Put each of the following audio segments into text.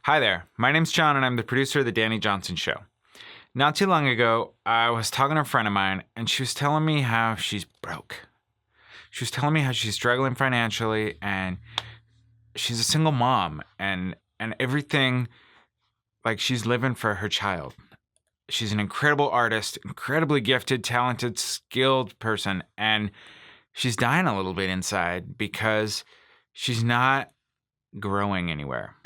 Hi there. My name's John, and I'm the producer of the Dani Johnson Show. Not too long ago, I was talking to a friend of mine, and she was telling me how she's broke. She was telling me how she's struggling financially, and she's a single mom, and everything, like she's living for her child. She's an incredible artist, incredibly gifted, talented, skilled person, and she's dying a little bit inside because she's not growing anywhere.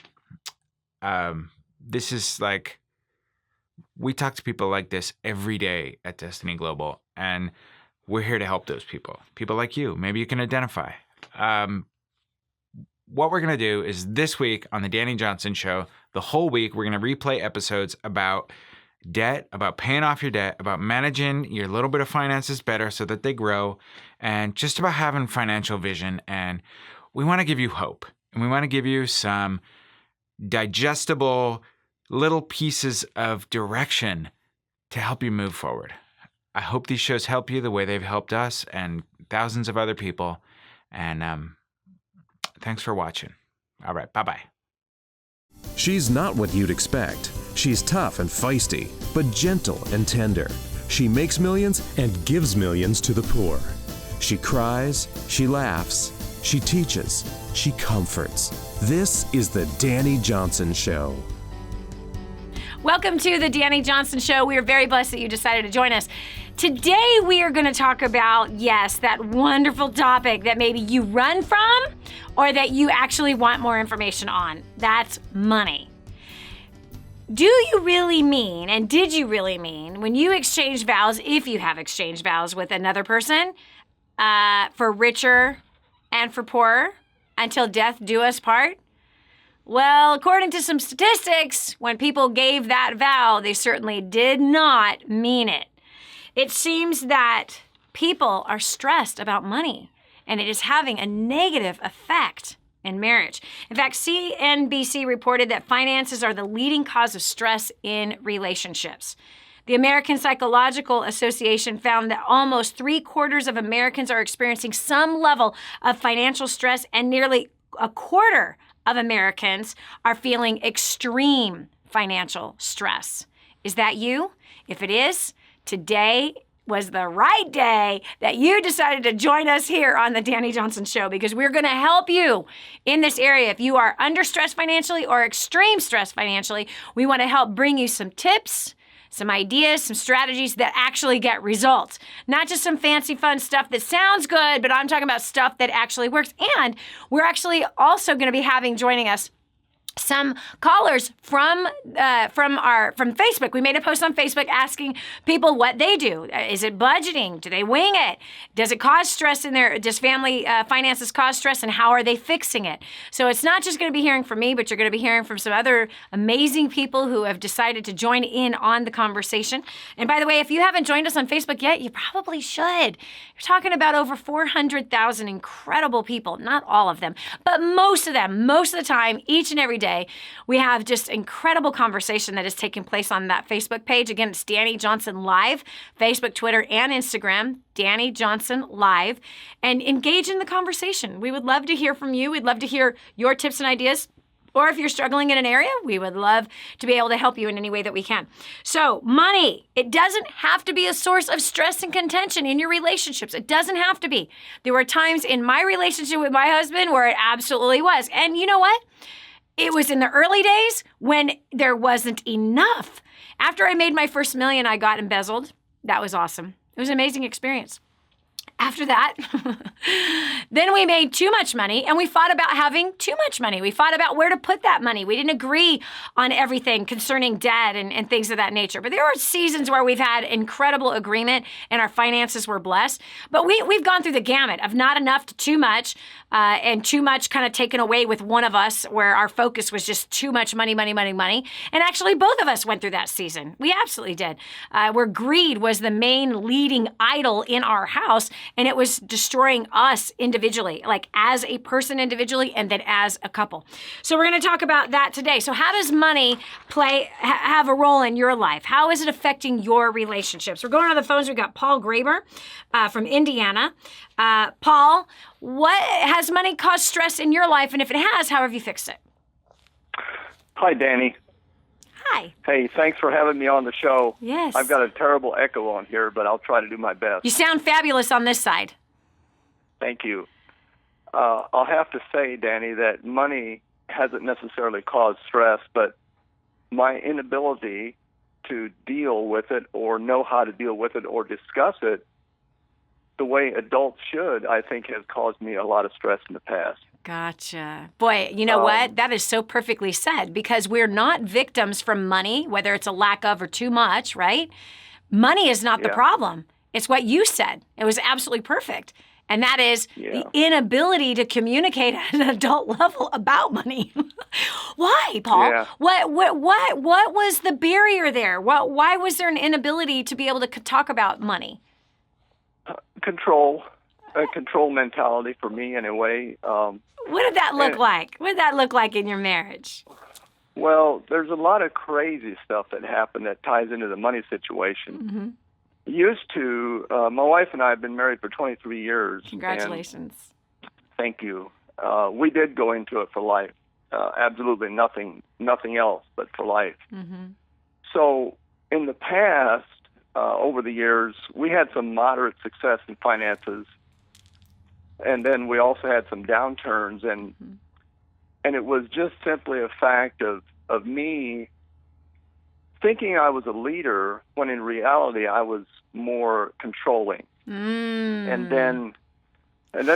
This is like, we talk to people like this every day at Destiny Global, and we're here to help those people. People like you. Maybe you can identify. What we're going to do is this week on the Dani Johnson Show, the whole week, we're going to replay episodes about debt, about paying off your debt, about managing your little bit of finances better so that they grow, and just about having financial vision. And we want to give you hope, and we want to give you some digestible little pieces of direction to help you move forward. I hope these shows help you the way they've helped us and thousands of other people. And thanks for watching. All right, bye-bye. She's not what you'd expect. She's tough and feisty, but gentle and tender. She makes millions and gives millions to the poor. She cries, she laughs, she teaches, she comforts. This is the Dani Johnson Show. Welcome to the Dani Johnson Show. We are very blessed that you decided to join us. Today we are going to talk about, yes, that wonderful topic that maybe you run from or that you actually want more information on. That's money. Do you really mean, and did you really mean, when you exchange vows, if you have exchanged vows with another person, for richer and for poorer, until death do us part? Well, according to some statistics, when people gave that vow, they certainly did not mean it. It seems that people are stressed about money, and it is having a negative effect in marriage. In fact, CNBC reported that finances are the leading cause of stress in relationships. The American Psychological Association found that almost 3/4 of Americans are experiencing some level of financial stress, and nearly 1/4 of Americans are feeling extreme financial stress. Is that you? If it is, today was the right day that you decided to join us here on the Dani Johnson Show, because we're going to help you in this area. If you are under stress financially or extreme stress financially, we want to help bring you some tips, some ideas, some strategies that actually get results. Not just some fancy fun stuff that sounds good, but I'm talking about stuff that actually works. And we're actually also going to be having joining us some callers from Facebook. We made a post on Facebook asking people what they do. Is it budgeting? Do they wing it? Does it cause stress in their, does family finances cause stress, and how are they fixing it? So it's not just going to be hearing from me, but you're going to be hearing from some other amazing people who have decided to join in on the conversation. And by the way, if you haven't joined us on Facebook yet, you probably should. You're talking about over 400,000 incredible people, not all of them, but most of them, most of the time, each and every day. We have just incredible conversation that is taking place on that Facebook page. Again, it's Dani Johnson Live, Facebook, Twitter, and Instagram, Dani Johnson Live, and engage in the conversation. We would love to hear from you. We'd love to hear your tips and ideas. Or if you're struggling in an area, we would love to be able to help you in any way that we can. So money, it doesn't have to be a source of stress and contention in your relationships. It doesn't have to be. There were times in my relationship with my husband where it absolutely was. And you know what? It was in the early days when there wasn't enough. After I made my first $1 million, I got embezzled. That was awesome. It was an amazing experience. After that, then we made too much money, and we fought about having too much money. We fought about where to put that money. We didn't agree on everything concerning debt and things of that nature. But there were seasons where we've had incredible agreement and our finances were blessed. But we've gone through the gamut of not enough to too much, and too much kind of taken away with one of us, where our focus was just too much money, money, money, money. And actually, both of us went through that season. We absolutely did, where greed was the main leading idol in our house. And it was destroying us individually, like as a person individually, and then as a couple. So we're going to talk about that today. So how does money have a role in your life? How is it affecting your relationships? We're going on the phones. We've got Paul Graber from Indiana. Paul, what has money caused stress in your life? And if it has, how have you fixed it? Hi, Dani. Hi. Hey, thanks for having me on the show. Yes. I've got a terrible echo on here, but I'll try to do my best. You sound fabulous on this side. Thank you. I'll have to say, Dani, that money hasn't necessarily caused stress, but my inability to deal with it or know how to deal with it or discuss it the way adults should, I think, has caused me a lot of stress in the past. Gotcha. Boy, you know what? That is so perfectly said, because we're not victims from money, whether it's a lack of or too much, right? Money is not the problem. It's what you said. It was absolutely perfect. And that is the inability to communicate at an adult level about money. Why, Paul? Yeah. What was the barrier there? Why was there an inability to be able to talk about money? Control, a control mentality for me in a way. What did that look like? What did that look like in your marriage? Well, there's a lot of crazy stuff that happened that ties into the money situation. Mm-hmm. Used to, my wife and I have been married for 23 years. Congratulations. Thank you. We did go into it for life. Absolutely nothing else but for life. Mm-hmm. So in the past, over the years, we had some moderate success in finances, and then we also had some downturns, and it was just simply a fact of me thinking I was a leader when in reality I was more controlling. And then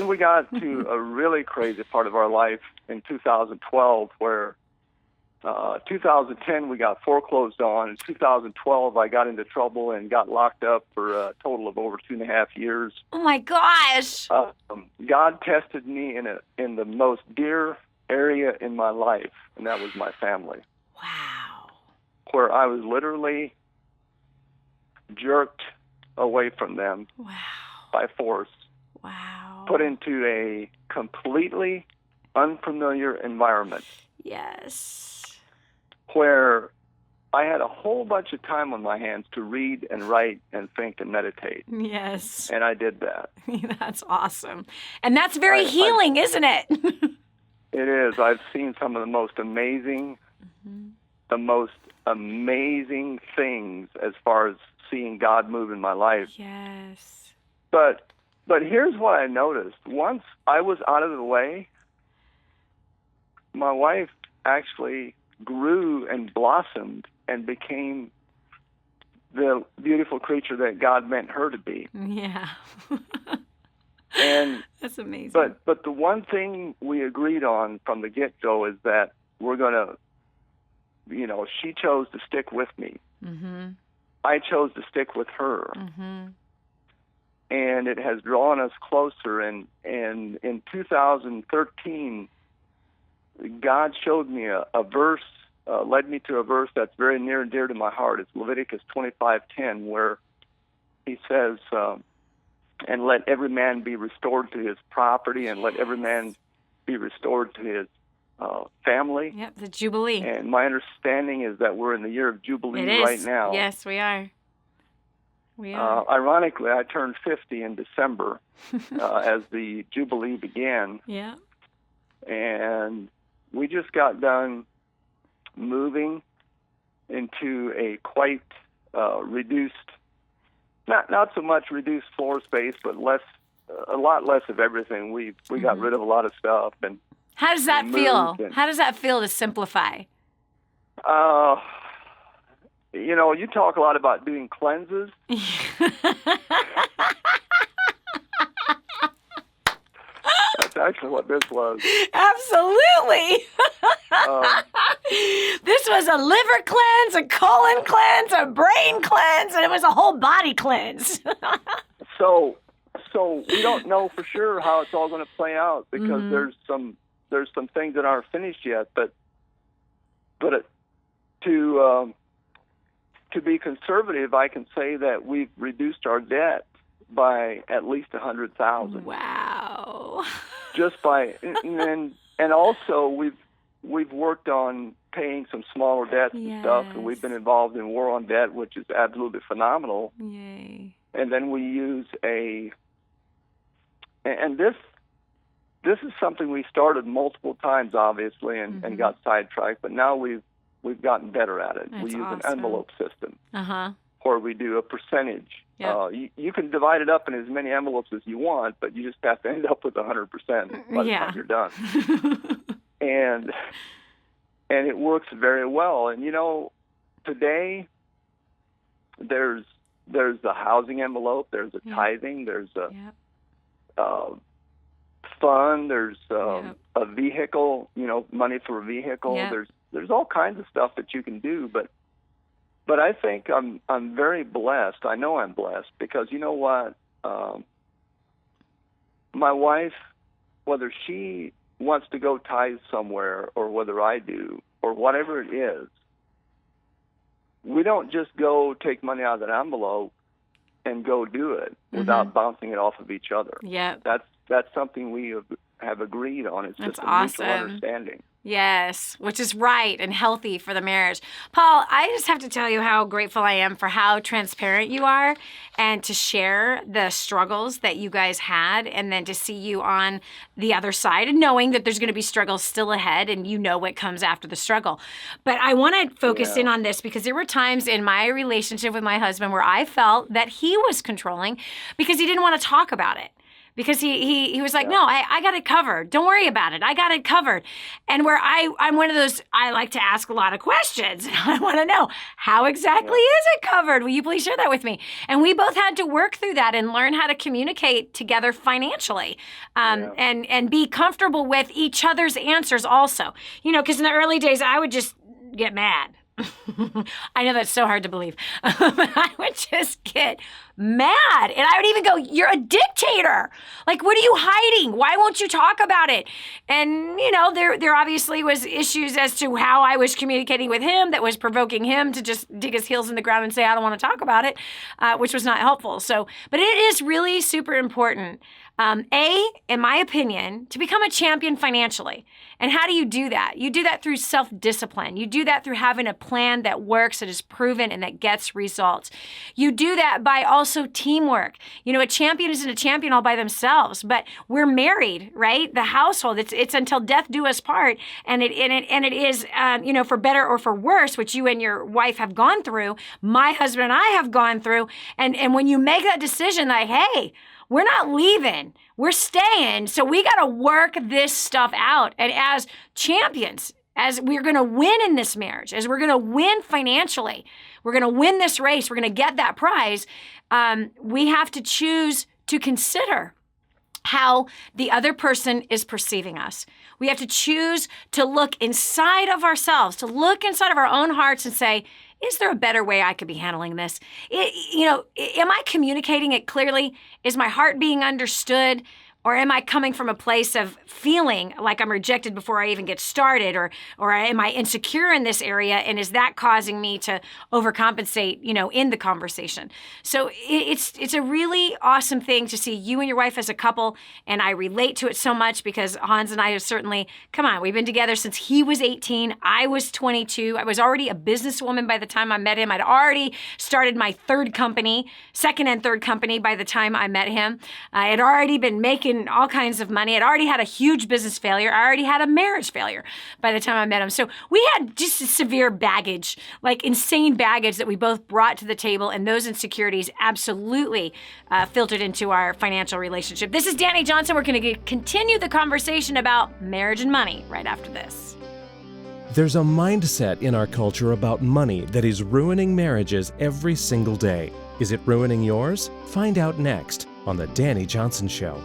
we got to a really crazy part of our life in 2012 where 2010 we got foreclosed on. In 2012 I got into trouble and got locked up for a total of over 2.5 years. Oh my gosh. God tested me in the most dear area in my life, and that was my family. Wow. Where I was literally jerked away from them by force. Wow. Put into a completely unfamiliar environment. Yes. Where I had a whole bunch of time on my hands to read and write and think and meditate. Yes. And I did that. That's awesome. And that's very healing, isn't it? It is. I've seen some of the most amazing, things as far as seeing God move in my life. Yes. But here's what I noticed. Once I was out of the way, my wife actually grew and blossomed and became the beautiful creature that God meant her to be. Yeah. And that's amazing. But the one thing we agreed on from the get-go is that we're going to, she chose to stick with me. Mm-hmm. I chose to stick with her. Mm-hmm. And it has drawn us closer. And in 2013, God showed me a verse, led me to a verse that's very near and dear to my heart. It's Leviticus 25:10, where he says, and let every man be restored to his property, and let every man be restored to his family. Yep, the Jubilee. And my understanding is that we're in the year of Jubilee right now. Yes, we are. We are. Ironically, I turned 50 in December as the Jubilee began. Yeah. And we just got done moving into a quite reduced, not so much reduced floor space, but a lot less of everything. We got rid of a lot of stuff. And how does that feel? How does that feel to simplify? You talk a lot about doing cleanses. That's actually what this was. Absolutely. This was a liver cleanse, a colon cleanse, a brain cleanse, and it was a whole body cleanse. So we don't know for sure how it's all going to play out because there's some things that aren't finished yet. But to be conservative, I can say that we've reduced our debt by at least $100,000. Wow. Just by and also we've worked on paying some smaller debts and stuff, and we've been involved in War on Debt, which is absolutely phenomenal. Yay. And then we use and this is something we started multiple times, obviously, and got sidetracked. But now we've we've gotten better at it. That's we use an awesome. envelope system, Uh-huh. or we do a percentage. Yeah. You can divide it up in as many envelopes as you want, but you just have to end up with 100% by the time you're done. and it works very well. And today there's the housing envelope, there's a tithing, there's a fund, there's a vehicle, money for a vehicle. Yep. There's all kinds of stuff that you can do, but I think I'm very blessed. I know I'm blessed because you know what? My wife, whether she wants to go tithe somewhere or whether I do or whatever it is, we don't just go take money out of that envelope and go do it without bouncing it off of each other. Yeah. That's something we have agreed on. It's That's just a mutual awesome. understanding. Yes, which is right and healthy for the marriage. Paul, I just have to tell you how grateful I am for how transparent you are and to share the struggles that you guys had and then to see you on the other side and knowing that there's going to be struggles still ahead and you know what comes after the struggle. But I want to focus in on this because there were times in my relationship with my husband where I felt that he was controlling because he didn't want to talk about it. Because he was like, no, I got it covered. Don't worry about it. I got it covered. And where I'm one of those, I like to ask a lot of questions. I want to know, how exactly is it covered? Will you please share that with me? And we both had to work through that and learn how to communicate together financially and be comfortable with each other's answers also. Because in the early days, I would just get mad. I know that's so hard to believe. But I would just get mad. And I would even go, you're a dictator. Like, what are you hiding? Why won't you talk about it? And, there obviously was issues as to how I was communicating with him that was provoking him to just dig his heels in the ground and say, I don't want to talk about it, which was not helpful. But it is really super important, in my opinion, to become a champion financially. And how do you do that? You do that through self-discipline. You do that through having a plan that works, that is proven, and that gets results. You do that by also teamwork. A champion isn't a champion all by themselves, but we're married, right? The household, it's until death do us part. And it is, for better or for worse, which you and your wife have gone through, my husband and I have gone through. And when you make that decision, like, hey, we're not leaving. We're staying. So we got to work this stuff out. And as champions, as we're going to win in this marriage, as we're going to win financially, we're going to win this race, we're going to get that prize, we have to choose to consider how the other person is perceiving us. We have to choose to look inside of ourselves, to look inside of our own hearts and say, is there a better way I could be handling this? Am I communicating it clearly? Is my heart being understood? Or am I coming from a place of feeling like I'm rejected before I even get started? Or am I insecure in this area? And is that causing me to overcompensate, in the conversation? So it's a really awesome thing to see you and your wife as a couple. And I relate to it so much because Hans and I have certainly, we've been together since he was 18. I was 22. I was already a businesswoman by the time I met him. I'd already started my second and third company by the time I met him. I had already been making all kinds of money. I'd already had a huge business failure. I already had a marriage failure by the time I met him. So we had just a severe baggage, like insane baggage that we both brought to the table, and those insecurities absolutely filtered into our financial relationship. This is Dani Johnson. We're going to continue the conversation about marriage and money right after this. There's a mindset in our culture about money that is ruining marriages every single day. Is it ruining yours? Find out next on The Dani Johnson Show.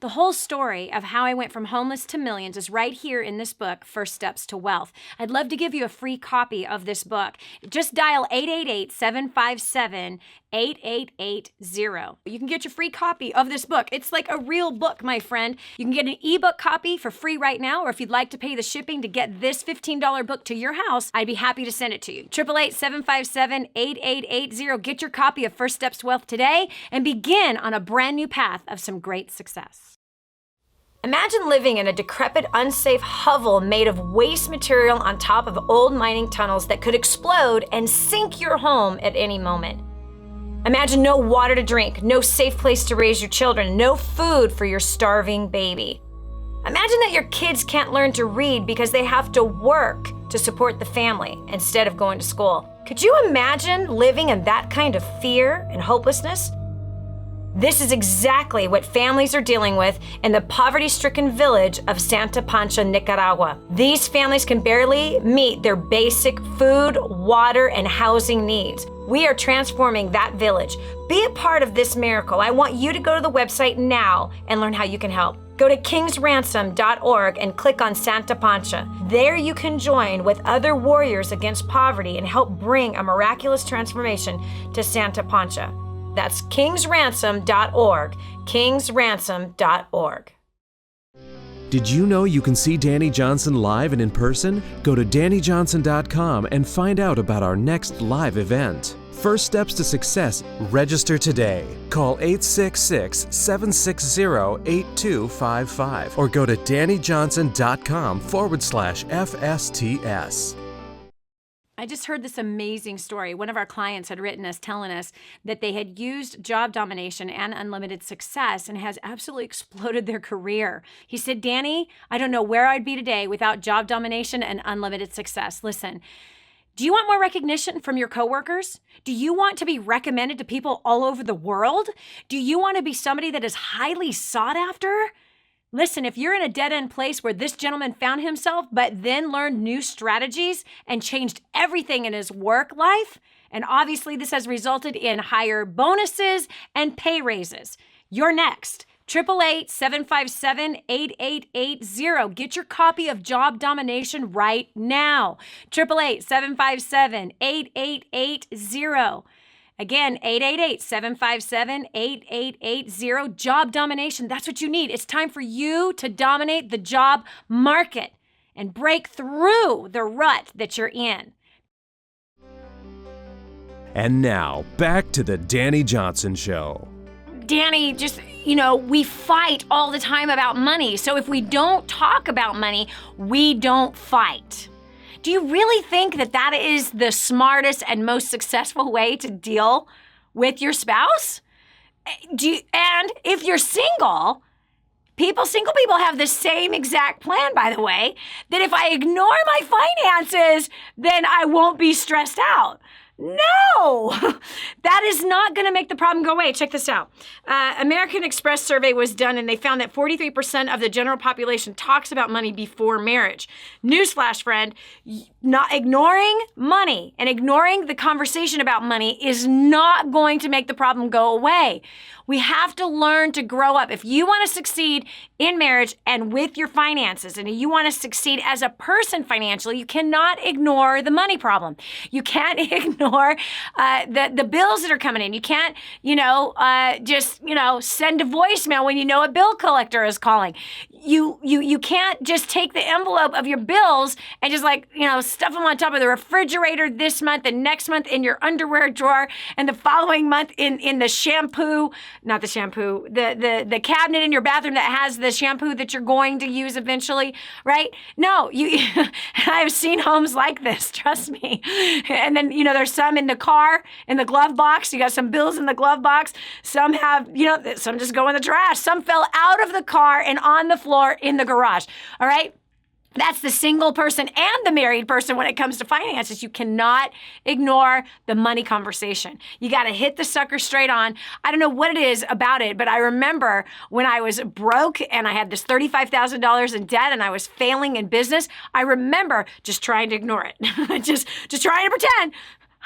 The whole story of how I went from homeless to millions is right here in this book, First Steps to Wealth. I'd love to give you a free copy of this book. Just dial 888-757-8880. You can get your free copy of this book. It's like a real book, my friend. You can get an ebook copy for free right now, or if you'd like to pay the shipping to get this $15 book to your house, I'd be happy to send it to you. 888-757-8880. Get your copy of First Steps to Wealth today and begin on a brand new path of some great success. Imagine living in a decrepit, unsafe hovel made of waste material on top of old mining tunnels that could explode and sink your home at any moment. Imagine no water to drink, no safe place to raise your children, no food for your starving baby. Imagine that your kids can't learn to read because they have to work to support the family instead of going to school. Could you imagine living in that kind of fear and hopelessness? This is exactly what families are dealing with in the poverty-stricken village of Santa Pancha, Nicaragua. These families can barely meet their basic food, water, and housing needs. We are transforming that village. Be a part of this miracle. I want you to go to the website now and learn how you can help. Go to kingsransom.org and click on Santa Pancha. There you can join with other warriors against poverty and help bring a miraculous transformation to Santa Pancha. That's kingsransom.org, kingsransom.org. Did you know you can see Dani Johnson live and in person? Go to DaniJohnson.com and find out about our next live event. First steps to success. Register today. Call 866-760-8255 or go to DaniJohnson.com/FSTS. I just heard this amazing story. One of our clients had written us telling us that they had used job domination and unlimited success and has absolutely exploded their career. He said, Dani, I don't know where I'd be today without job domination and unlimited success. Listen, do you want more recognition from your coworkers? Do you want to be recommended to people all over the world? Do you want to be somebody that is highly sought after? Listen, if you're in a dead-end place where this gentleman found himself, but then learned new strategies and changed everything in his work life, and obviously this has resulted in higher bonuses and pay raises, you're next. 888-757-8880. Get your copy of Job Domination right now. 888-757-8880. Again, 888-757-8880. Job domination. That's what you need. It's time for you to dominate the job market and break through the rut that you're in. And now, back to the Dani Johnson Show. Dani, just, we fight all the time about money. So if we don't talk about money, we don't fight. Do you really think that that is the smartest and most successful way to deal with your spouse? And if you're single people have the same exact plan, by the way, that if I ignore my finances, then I won't be stressed out. No, that is not going to make the problem go away. Check this out. American Express survey was done, and they found that 43% of the general population talks about money before marriage. Newsflash, friend, not ignoring money and ignoring the conversation about money is not going to make the problem go away. We have to learn to grow up. If you want to succeed in marriage and with your finances, and you want to succeed as a person financially, you cannot ignore the money problem. You can't ignore the bills that are coming in. You can't, just send a voicemail when you know a bill collector is calling. You can't just take the envelope of your bills and just stuff them on top of the refrigerator this month and next month in your underwear drawer and the following month in the shampoo. Not the shampoo, the cabinet in your bathroom that has the shampoo that you're going to use eventually, right? No, I've seen homes like this, trust me. And then, there's some in the car, in the glove box. You got some bills in the glove box. Some have, some just go in the trash. Some fell out of the car and on the floor in the garage, all right? That's the single person and the married person when it comes to finances. You cannot ignore the money conversation. You got to hit the sucker straight on. I don't know what it is about it, but I remember when I was broke and I had this $35,000 in debt and I was failing in business, I remember just trying to ignore it. just trying to pretend.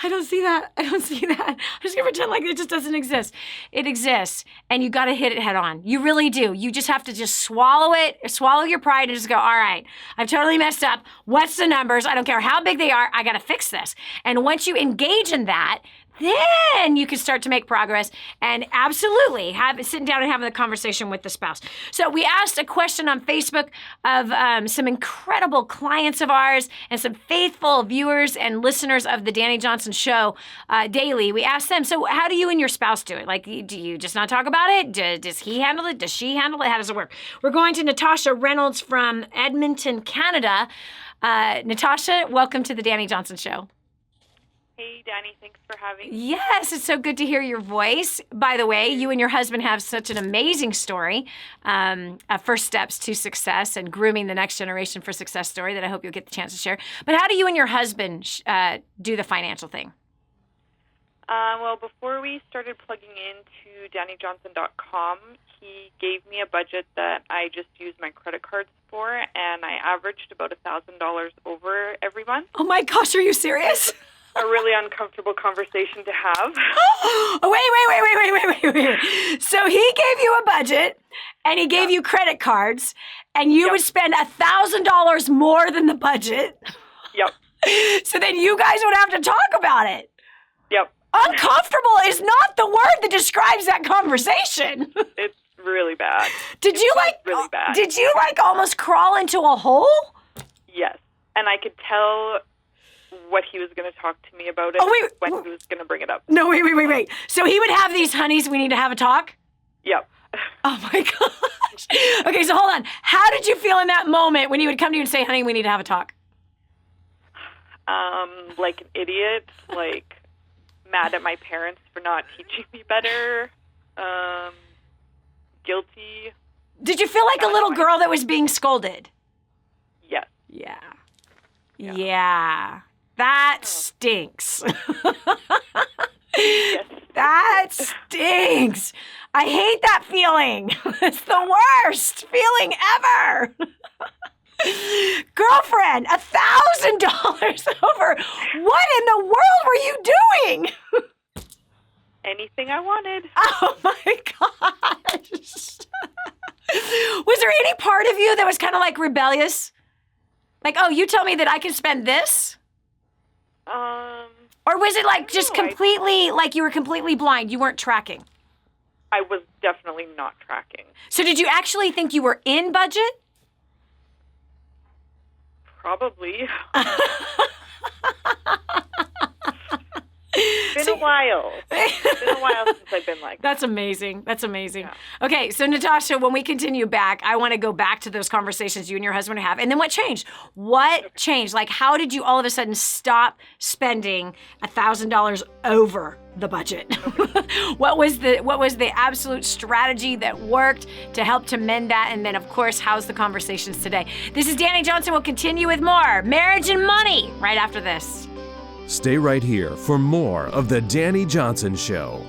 I don't see that. I'm just going to pretend like it just doesn't exist. It exists, and you got to hit it head on. You really do. You just have to just swallow it, swallow your pride, and just go, all right, I've totally messed up. What's the numbers? I don't care how big they are. I got to fix this. And once you engage in that, then you can start to make progress and absolutely sitting down and having the conversation with the spouse. So we asked a question on Facebook of some incredible clients of ours and some faithful viewers and listeners of the Dani Johnson Show daily. We asked them, so how do you and your spouse do it? Like, do you just not talk about it? Does he handle it? Does she handle it? How does it work? We're going to Natasha Reynolds from Edmonton, Canada. Natasha, welcome to the Dani Johnson Show. Hey, Dani, thanks for having me. Yes, it's so good to hear your voice. By the way, you and your husband have such an amazing story, first steps to success and grooming the next generation for success story that I hope you'll get the chance to share. But how do you and your husband do the financial thing? Well, before we started plugging into DaniJohnson.com, he gave me a budget that I just used my credit cards for, and I averaged about $1,000 over every month. Oh my gosh, are you serious? A really uncomfortable conversation to have. Wait. So he gave you a budget, and he gave you credit cards, and you would spend $1,000 more than the budget. Yep. So then you guys would have to talk about it. Yep. Uncomfortable is not the word that describes that conversation. It's really bad. Did you really bad. Did you almost crawl into a hole? Yes. And I could tell what he was going to talk to me about it when he was going to bring it up. No, wait. So he would have these honeys, we need to have a talk? Yep. Oh my gosh. Okay, so hold on. How did you feel in that moment when he would come to you and say, honey, we need to have a talk? Like an idiot, like mad at my parents for not teaching me better, guilty. Did you feel like a little girl that was being scolded? Yes. Yeah. That stinks. Yes. That stinks. I hate that feeling. It's the worst feeling ever. Girlfriend, $1,000 over. What in the world were you doing? Anything I wanted. Oh my gosh. Was there any part of you that was kind of like rebellious? Like, oh, you tell me that I can spend this? Or was it like just completely, like you were completely blind? You weren't tracking? I was definitely not tracking. So did you actually think you were in budget? Probably. It's been a while. It's been a while since I've been like that. That's amazing. Yeah. Okay, so Natasha, when we continue back, I want to go back to those conversations you and your husband have. And then what changed? What changed? Like, how did you all of a sudden stop spending $1,000 over the budget? What was the absolute strategy that worked to help to mend that? And then, of course, how's the conversations today? This is Dani Johnson. We'll continue with more marriage and money right after this. Stay right here for more of The Dani Johnson Show.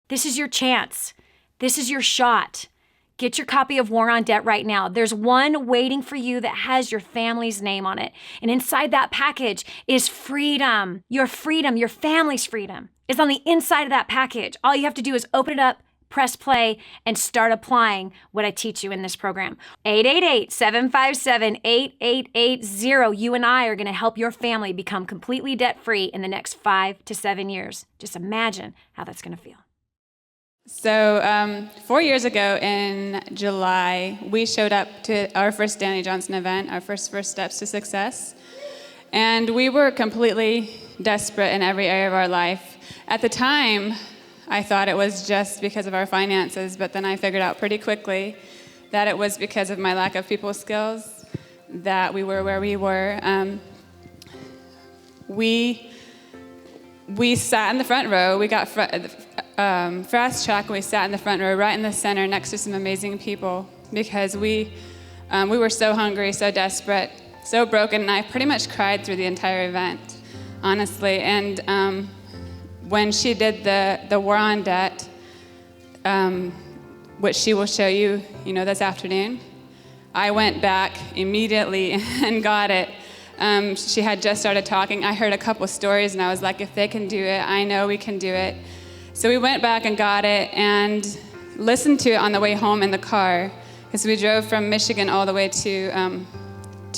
This is your chance. This is your shot. Get your copy of War on Debt right now. There's one waiting for you that has your family's name on it. And inside that package is freedom. Your family's freedom is on the inside of that package. All you have to do is open it up, press play, and start applying what I teach you in this program. 888-757-8880. You and I are going to help your family become completely debt-free in the next 5 to 7 years. Just imagine how that's going to feel. So 4 years ago in July, we showed up to our first Dani Johnson event, our first steps to success. And we were completely desperate in every area of our life. At the time, I thought it was just because of our finances, but then I figured out pretty quickly that it was because of my lack of people skills that we were where we were. We sat in the front row. We got fast track, and we sat in the front row right in the center next to some amazing people because we were so hungry, so desperate, so broken, and I pretty much cried through the entire event, honestly. And when she did the War on Debt, which she will show you, this afternoon, I went back immediately and got it. She had just started talking. I heard a couple stories, and I was like, if they can do it, I know we can do it. So we went back and got it and listened to it on the way home in the car, because we drove from Michigan all the way to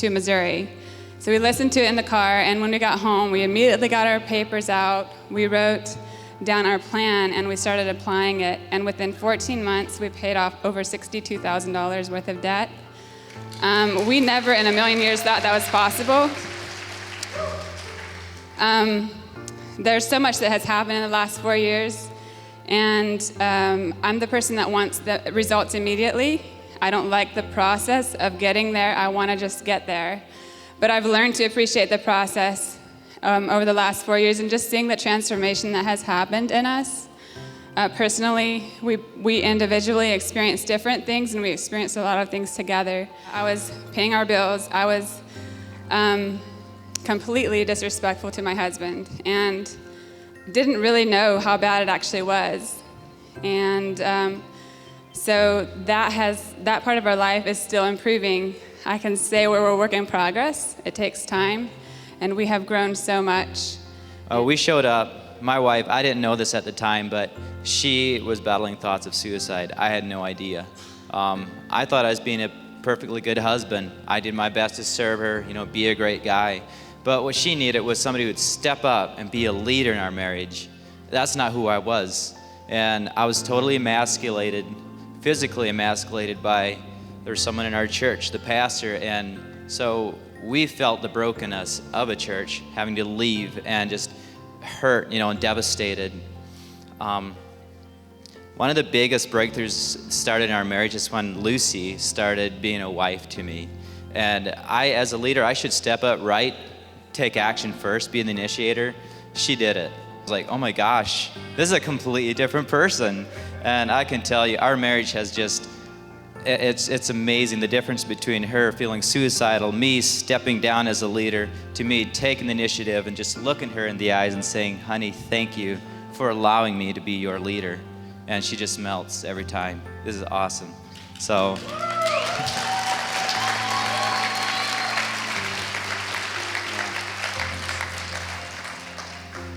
Missouri. So we listened to it in the car, and when we got home, we immediately got our papers out. We wrote down our plan, and we started applying it. And within 14 months, we paid off over $62,000 worth of debt. We never in a million years thought that was possible. There's so much that has happened in the last 4 years, and I'm the person that wants the results immediately. I don't like the process of getting there. I want to just get there. But I've learned to appreciate the process over the last 4 years, and just seeing the transformation that has happened in us. Personally, we individually experienced different things, and we experienced a lot of things together. I was paying our bills. I was completely disrespectful to my husband and didn't really know how bad it actually was. And so that part of our life is still improving. I can say we're a work in progress. It takes time, and we have grown so much. We showed up. My wife, I didn't know this at the time, but she was battling thoughts of suicide. I had no idea. I thought I was being a perfectly good husband. I did my best to serve her, be a great guy. But what she needed was somebody who would step up and be a leader in our marriage. That's not who I was. And I was totally emasculated, physically emasculated by, there was someone in our church, the pastor, and so we felt the brokenness of a church, having to leave and just hurt, and devastated. One of the biggest breakthroughs started in our marriage is when Lucy started being a wife to me. And I, as a leader, I should step up, right? Take action first, be the initiator. She did it. I was like, oh my gosh, this is a completely different person. And I can tell you, our marriage has just, it's amazing, the difference between her feeling suicidal, me stepping down as a leader, to me taking the initiative and just looking her in the eyes and saying, honey, thank you for allowing me to be your leader. And she just melts every time. This is awesome. So.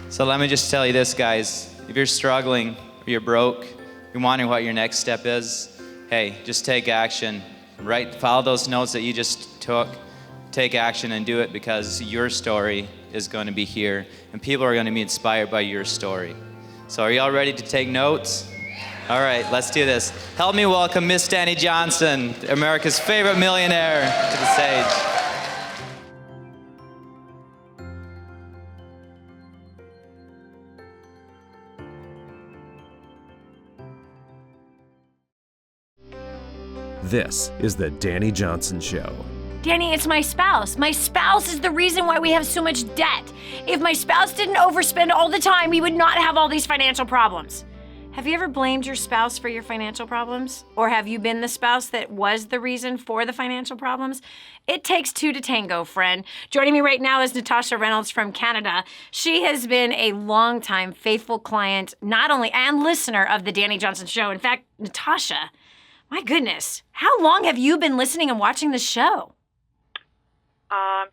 So let me just tell you this, guys. If you're struggling, or you're broke, you're wondering what your next step is, hey, just take action. Follow those notes that you just took. Take action and do it, because your story is going to be here, and people are going to be inspired by your story. So are you all ready to take notes? All right, let's do this. Help me welcome Miss Dani Johnson, America's favorite millionaire, to the stage. This is the Dani Johnson Show. Dani, it's my spouse. My spouse is the reason why we have so much debt. If my spouse didn't overspend all the time, we would not have all these financial problems. Have you ever blamed your spouse for your financial problems? Or have you been the spouse that was the reason for the financial problems? It takes two to tango, friend. Joining me right now is Natasha Reynolds from Canada. She has been a longtime faithful client, not only and listener of the Dani Johnson Show. In fact, Natasha, my goodness, how long have you been listening and watching the show?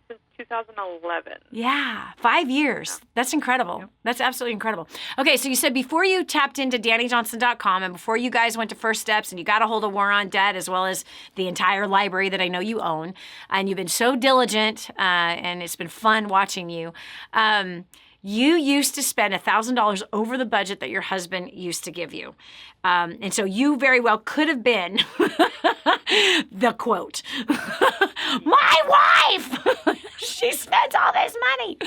Since 2011. Yeah, 5 years. That's incredible. Yep. That's absolutely incredible. Okay, so you said before you tapped into DaniJohnson.com and before you guys went to First Steps and you got a hold of War on Debt as well as the entire library that I know you own, and you've been so diligent and it's been fun watching you. You used to spend $1,000 over the budget that your husband used to give you. And so you very well could have been the quote, my wife, she spends all this money.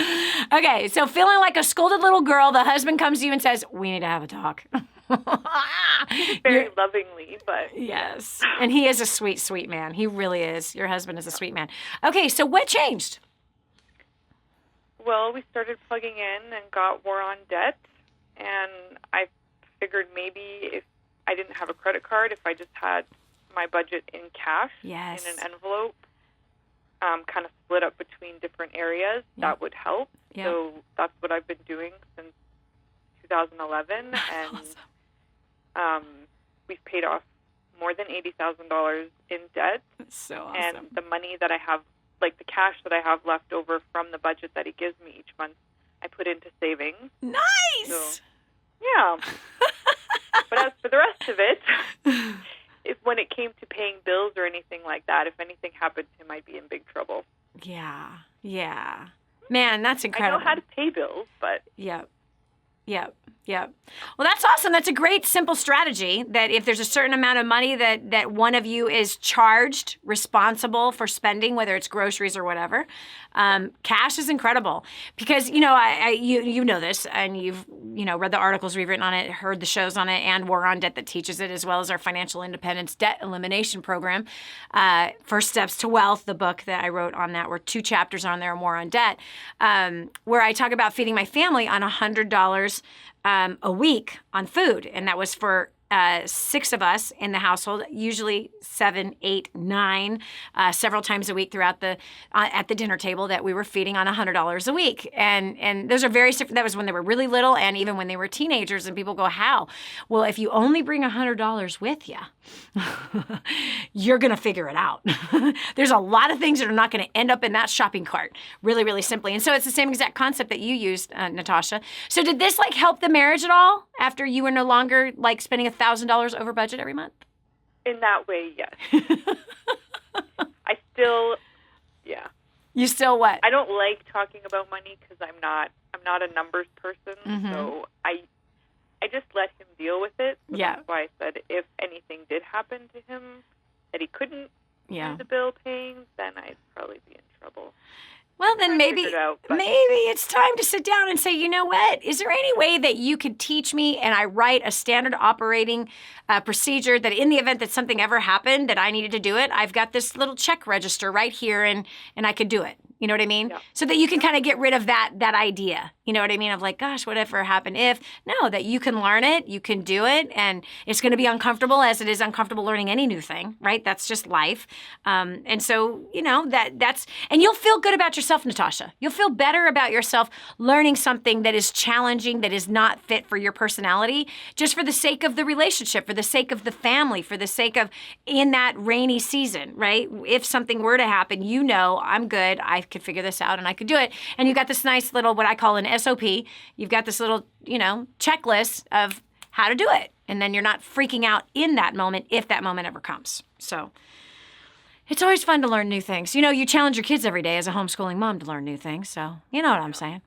Okay, so feeling like a scolded little girl, the husband comes to you and says, we need to have a talk. Very lovingly, but. Yes, and he is a sweet, sweet man. He really is. Your husband is a sweet man. Okay, so what changed? Well, we started plugging in and got War on Debt, and I figured maybe if I didn't have a credit card, if I just had my budget in cash, yes, in an envelope, kind of split up between different areas, that would help. Yeah. So that's what I've been doing since 2011, and awesome. We've paid off more than $80,000 in debt. That's so awesome. And the money that I have, like the cash that I have left over from the budget that he gives me each month, I put into savings. Nice! So, yeah. But as for the rest of it, when it came to paying bills or anything like that, if anything happened to him, I'd be in big trouble. Yeah. Man, that's incredible. I know how to pay bills, but... Yeah. Yep. Yep. Well, that's awesome. That's a great, simple strategy that if there's a certain amount of money that one of you is charged, responsible for spending, whether it's groceries or whatever, cash is incredible because, you know this and you've, read the articles we've written on it, heard the shows on it, and War on Debt that teaches it, as well as our financial independence debt elimination program. First Steps to Wealth, the book that I wrote on that, were 2 chapters on there, War on Debt, where I talk about feeding my family on $100 a week on food. And that was for 6 of us in the household, usually 7, 8, 9, several times a week throughout at the dinner table that we were feeding on $100 a week. And those are very different. That was when they were really little and even when they were teenagers. And people go, how? Well, if you only bring $100 with you, you're going to figure it out. There's a lot of things that are not going to end up in that shopping cart, really, really simply. And so it's the same exact concept that you used, Natasha. So did this help the marriage at all after you were no longer spending $1,000 over budget every month? In that way, yes. I still, yeah. You still what? I don't like talking about money because I'm not a numbers person. Mm-hmm. So I just let him deal with it. So Yeah. That's why I said if anything did happen to him that he couldn't do the bill paying, then I'd probably be in trouble. Well, then maybe it's time to sit down and say, you know what? Is there any way that you could teach me and I write a standard operating procedure that in the event that something ever happened that I needed to do it, I've got this little check register right here and I could do it. You know what I mean? Yeah. So that you can kind of get rid of that idea. You know what I mean? Of gosh, whatever happened if. No, that you can learn it, you can do it, and it's going to be uncomfortable as it is uncomfortable learning any new thing, right? That's just life. And so, that's, and you'll feel good about yourself, Natasha. You'll feel better about yourself learning something that is challenging, that is not fit for your personality, just for the sake of the relationship, for the sake of the family, for the sake of in that rainy season, right? If something were to happen, I'm good. I could figure this out and I could do it. And you've got this nice little, what I call an SOP. You've got this little, checklist of how to do it. And then you're not freaking out in that moment if that moment ever comes. So it's always fun to learn new things. You challenge your kids every day as a homeschooling mom to learn new things. So you know what I'm saying.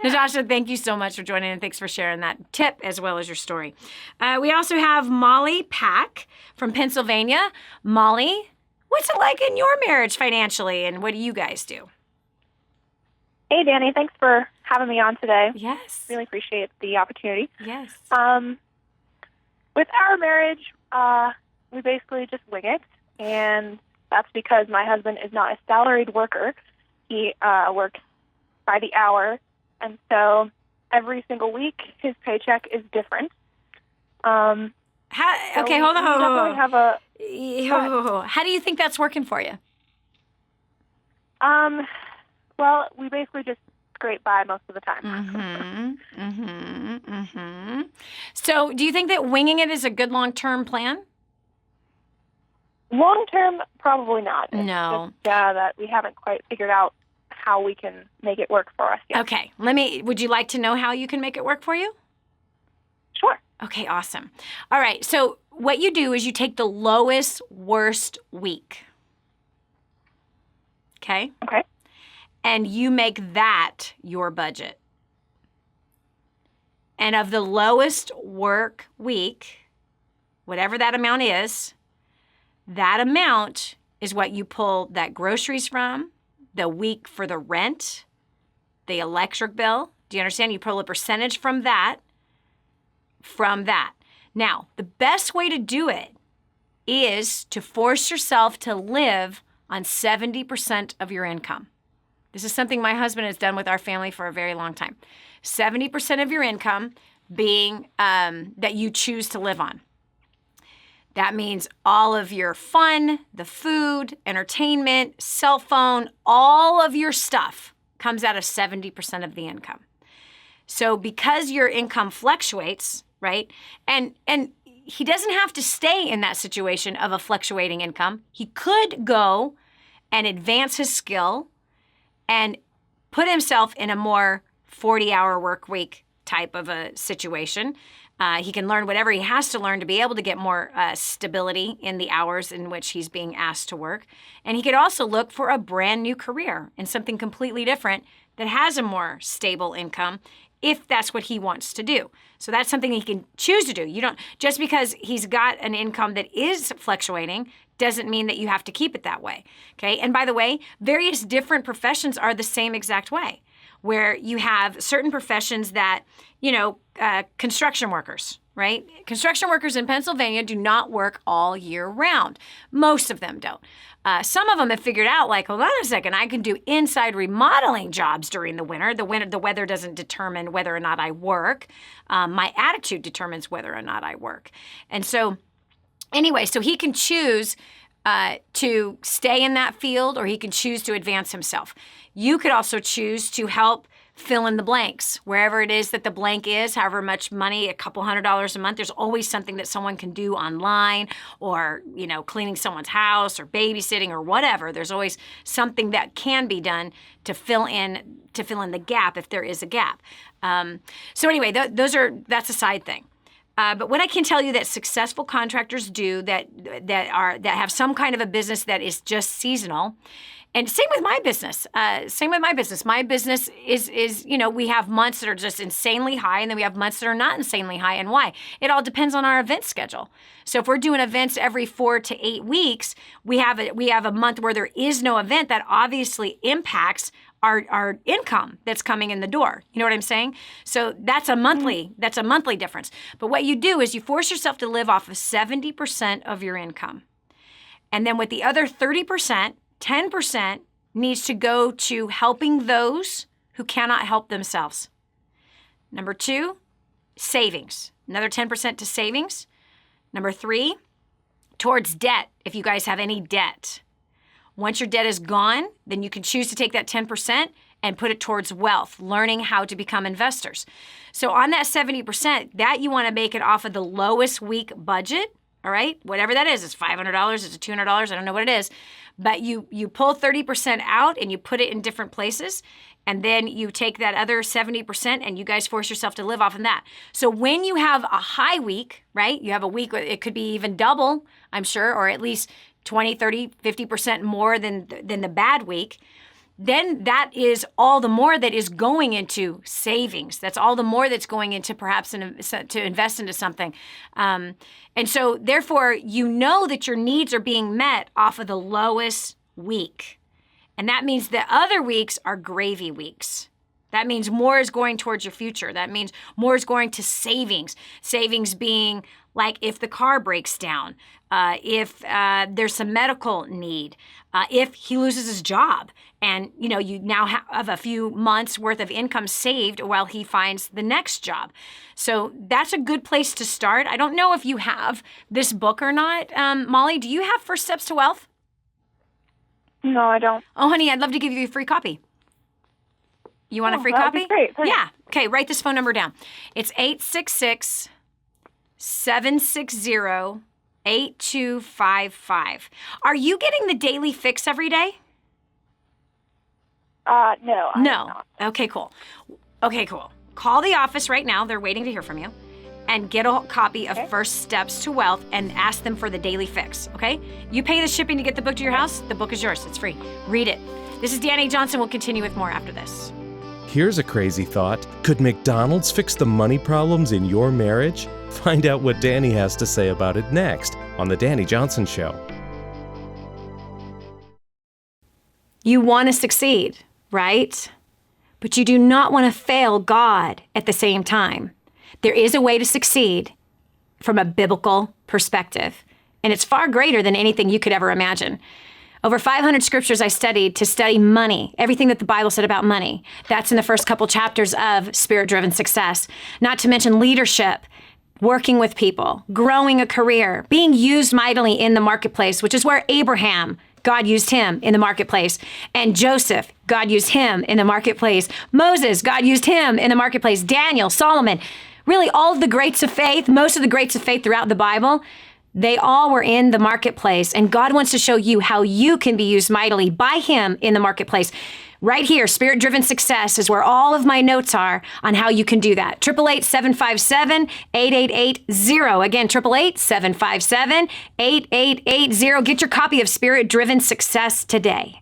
Natasha, thank you so much for joining and thanks for sharing that tip as well as your story. We also have Molly Pack from Pennsylvania. Molly, what's it like in your marriage financially and what do you guys do? Hey, Dani. Thanks for having me on today. Yes. Really appreciate the opportunity. Yes. With our marriage, we basically just wing it, and that's because my husband is not a salaried worker. He works by the hour, and so every single week his paycheck is different. Hold on. How do you think that's working for you? Well, we basically just scrape by most of the time. So do you think that winging it is a good long-term plan? Long-term, probably not. It's No. just, that we haven't quite figured out how we can make it work for us yet. Okay. Would you like to know how you can make it work for you? Sure. Okay, awesome. All right. So what you do is you take the lowest, worst week. Okay? Okay. And you make that your budget. And of the lowest work week, whatever that amount is what you pull that groceries from, the week for the rent, the electric bill. Do you understand? You pull a percentage from that. Now, the best way to do it is to force yourself to live on 70% of your income. This is something my husband has done with our family for a very long time. 70% of your income being that you choose to live on. That means all of your fun, the food, entertainment, cell phone, all of your stuff comes out of 70% of the income. So because your income fluctuates, right? And he doesn't have to stay in that situation of a fluctuating income. He could go and advance his skill and put himself in a more 40-hour work week type of a situation. He can learn whatever he has to learn to be able to get more stability in the hours in which he's being asked to work. And he could also look for a brand new career in something completely different that has a more stable income if that's what he wants to do. So that's something he can choose to do. You don't, just because he's got an income that is fluctuating doesn't mean that you have to keep it that way. Okay. And by the way, various different professions are the same exact way, where you have certain professions that, construction workers, right? Construction workers in Pennsylvania do not work all year round. Most of them don't. Some of them have figured out, like, hold on a second, I can do inside remodeling jobs during the winter. The weather doesn't determine whether or not I work. My attitude determines whether or not I work. And so, anyway, so he can choose to stay in that field, or he can choose to advance himself. You could also choose to help fill in the blanks, wherever it is that the blank is, however much money, a couple $100s a month. There's always something that someone can do online, or, cleaning someone's house or babysitting or whatever. There's always something that can be done to fill in the gap if there is a gap. So anyway, that's a side thing. But what I can tell you that successful contractors do that have some kind of a business that is just seasonal. And same with my business. My business is we have months that are just insanely high, and then we have months that are not insanely high. And why? It all depends on our event schedule. So if we're doing events every 4 to 8 weeks, we have a month where there is no event. That obviously impacts our income that's coming in the door. You know what I'm saying? So that's a monthly difference. But what you do is you force yourself to live off of 70% of your income. And then with the other 30%, 10% needs to go to helping those who cannot help themselves. Number 2, savings. Another 10% to savings. Number 3, towards debt, if you guys have any debt. Once your debt is gone, then you can choose to take that 10% and put it towards wealth, learning how to become investors. So on that 70%, that you want to make it off of the lowest week budget, all right? Whatever that is, it's $500, it's $200, I don't know what it is. But you pull 30% out and you put it in different places, and then you take that other 70% and you guys force yourself to live off of that. So when you have a high week, right? You have a week, it could be even double, I'm sure, or at least 20, 30, 50% more than the bad week, then that is all the more that is going into savings. That's all the more that's going into perhaps to invest into something. And so therefore, you know that your needs are being met off of the lowest week. And that means the other weeks are gravy weeks. That means more is going towards your future. That means more is going to savings. Savings being like if the car breaks down, if there's some medical need, if he loses his job, and you now have a few months worth of income saved while he finds the next job. So that's a good place to start. I don't know if you have this book or not. Molly, do you have First Steps to Wealth? No, I don't. Oh, honey, I'd love to give you a free copy. You want a free copy? That'd be great. Thanks. Yeah. Okay, write this phone number down. It's 866-760-8255. Are you getting the daily fix every day? No. I'm No. not. Okay, cool. Call the office right now. They're waiting to hear from you. And get a copy of First Steps to Wealth and ask them for the daily fix, okay? You pay the shipping to get the book to your house. The book is yours. It's free. Read it. This is Dani Johnson. We'll continue with more after this. Here's a crazy thought. Could McDonald's fix the money problems in your marriage? Find out what Dani has to say about it next on The Dani Johnson Show. You want to succeed, right? But you do not want to fail God at the same time. There is a way to succeed from a biblical perspective, and it's far greater than anything you could ever imagine. Over 500 scriptures I studied to study money, everything that the Bible said about money. That's in the first couple chapters of Spirit-Driven Success. Not to mention leadership, working with people, growing a career, being used mightily in the marketplace, which is where Abraham, God used him in the marketplace. And Joseph, God used him in the marketplace. Moses, God used him in the marketplace. Daniel, Solomon, really all of the greats of faith, most of the greats of faith throughout the Bible, they all were in the marketplace. And God wants to show you how you can be used mightily by him in the marketplace. Right here, Spirit-Driven Success is where all of my notes are on how you can do that. 888-757-8880. Again, 888-757-8880. Get your copy of Spirit-Driven Success today.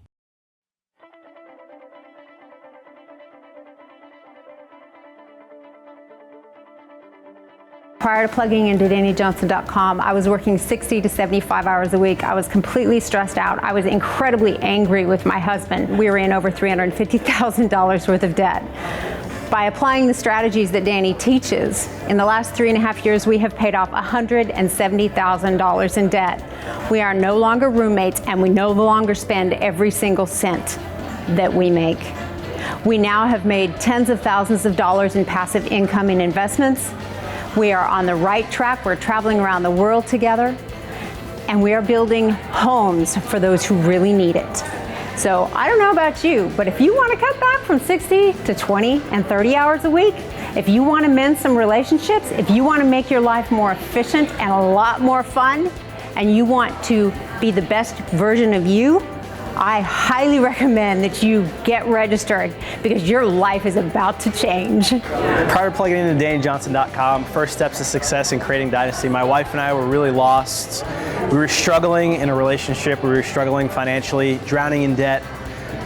Prior to plugging into DaniJohnson.com, I was working 60 to 75 hours a week. I was completely stressed out. I was incredibly angry with my husband. We were in over $350,000 worth of debt. By applying the strategies that Dani teaches, in the last 3.5 years, we have paid off $170,000 in debt. We are no longer roommates, and we no longer spend every single cent that we make. We now have made tens of thousands of dollars in passive income in investments. We are on the right track. We're traveling around the world together, and we are building homes for those who really need it. So I don't know about you, but if you want to cut back from 60 to 20 and 30 hours a week, if you want to mend some relationships, if you want to make your life more efficient and a lot more fun, and you want to be the best version of you, I highly recommend that you get registered because your life is about to change. Prior to plugging into DaniJohnson.com, first steps to success in creating dynasty, my wife and I were really lost. We were struggling in a relationship. We were struggling financially, drowning in debt.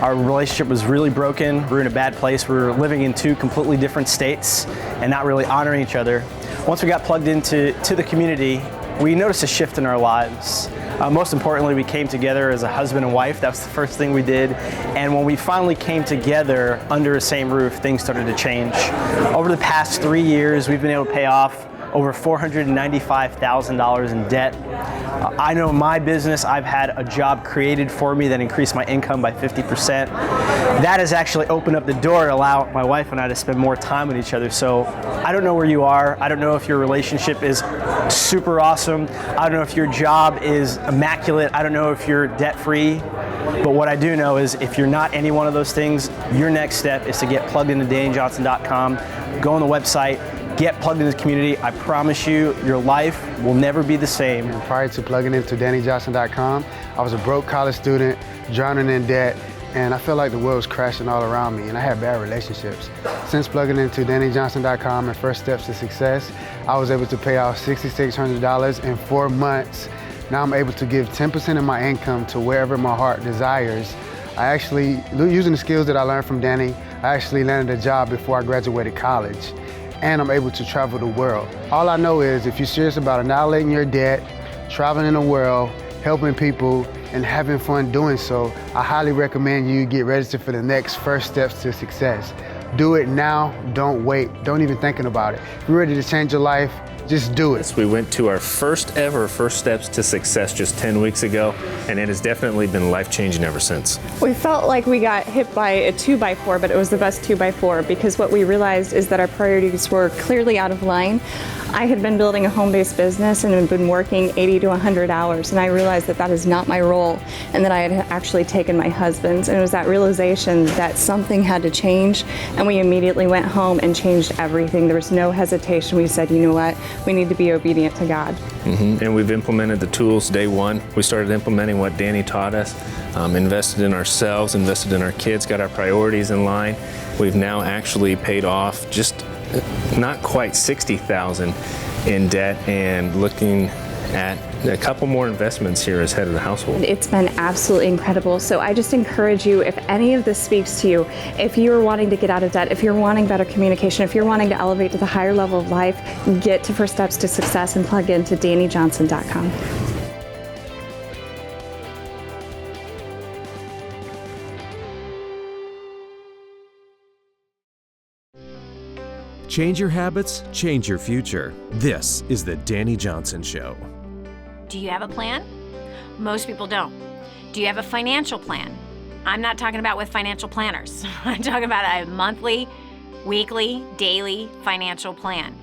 Our relationship was really broken. We were in a bad place. We were living in two completely different states and not really honoring each other. Once we got plugged into the community, we noticed a shift in our lives. Most importantly, we came together as a husband and wife. That was the first thing we did. And when we finally came together under the same roof, things started to change. Over the past 3 years, we've been able to pay off over $495,000 in debt. I know in my business, I've had a job created for me that increased my income by 50%. That has actually opened up the door to allow my wife and I to spend more time with each other. So I don't know where you are. I don't know if your relationship is super awesome. I don't know if your job is immaculate. I don't know if you're debt-free. But what I do know is if you're not any one of those things, your next step is to get plugged into DaniJohnson.com, go on the website, get plugged into the community. I promise you, your life will never be the same. And prior to plugging into DaniJohnson.com, I was a broke college student, drowning in debt, and I felt like the world was crashing all around me, and I had bad relationships. Since plugging into DaniJohnson.com and First Steps to Success, I was able to pay off $6,600 in 4 months. Now I'm able to give 10% of my income to wherever my heart desires. I actually, using the skills that I learned from Dani, I actually landed a job before I graduated college. And I'm able to travel the world. All I know is if you're serious about annihilating your debt, traveling the world, helping people, and having fun doing so, I highly recommend you get registered for the next First Steps to Success. Do it now, don't wait, don't even thinking about it. If you're ready to change your life, just do it. We went to our first ever First Steps to Success just 10 weeks ago, and it has definitely been life-changing ever since. We felt like we got hit by a 2x4, but it was the best 2x4 because what we realized is that our priorities were clearly out of line. I had been building a home-based business and had been working 80 to 100 hours, and I realized that that is not my role and that I had actually taken my husband's. And it was that realization that something had to change, and we immediately went home and changed everything. There was no hesitation. We said, you know what? We need to be obedient to God. And we've implemented the tools day one. We started implementing what Dani taught us, invested in ourselves, invested in our kids, got our priorities in line. We've now actually paid off just not quite $60,000 in debt and looking at a couple more investments here as head of the household. It's been absolutely incredible. So I just encourage you, if any of this speaks to you, if you're wanting to get out of debt, if you're wanting better communication, if you're wanting to elevate to the higher level of life, get to First Steps to Success and plug into DaniJohnson.com. Change your habits, change your future. This is the Dani Johnson Show. Do you have a plan? Most people don't. Do you have a financial plan? I'm not talking about with financial planners. I'm talking about a monthly, weekly, daily financial plan.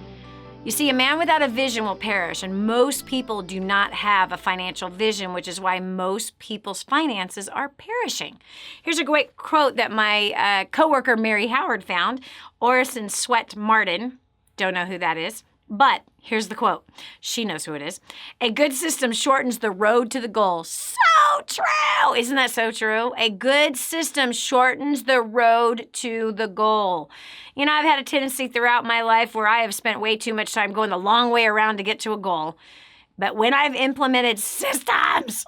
You see, a man without a vision will perish, and most people do not have a financial vision, which is why most people's finances are perishing. Here's a great quote that my coworker Mary Howard found. Orison Swett Martin, don't know who that is, but here's the quote. She knows who it is. A good system shortens the road to the goal. So true! Isn't that so true? A good system shortens the road to the goal. You know, I've had a tendency throughout my life where I have spent way too much time going the long way around to get to a goal. But when I've implemented systems,